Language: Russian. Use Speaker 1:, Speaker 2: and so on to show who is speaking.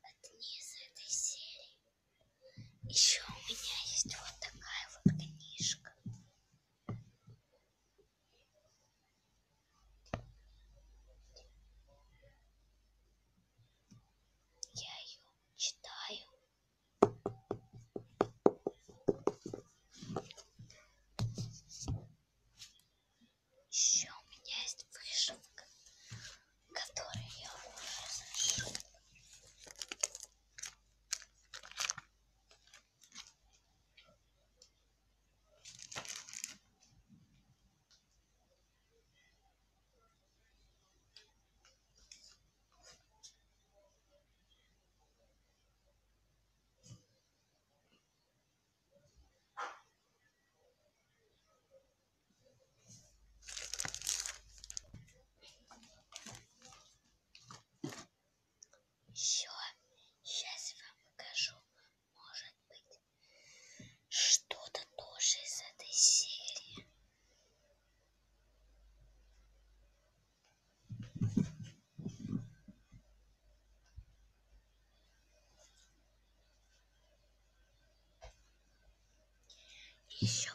Speaker 1: Это не из этой серии. Еще у меня есть вот такая вот книжка. Я ее читаю. Еще у меня есть вышивка, которую я уже зашила. Еще сейчас я вам покажу, может быть, что-то тоже из этой серии. Еще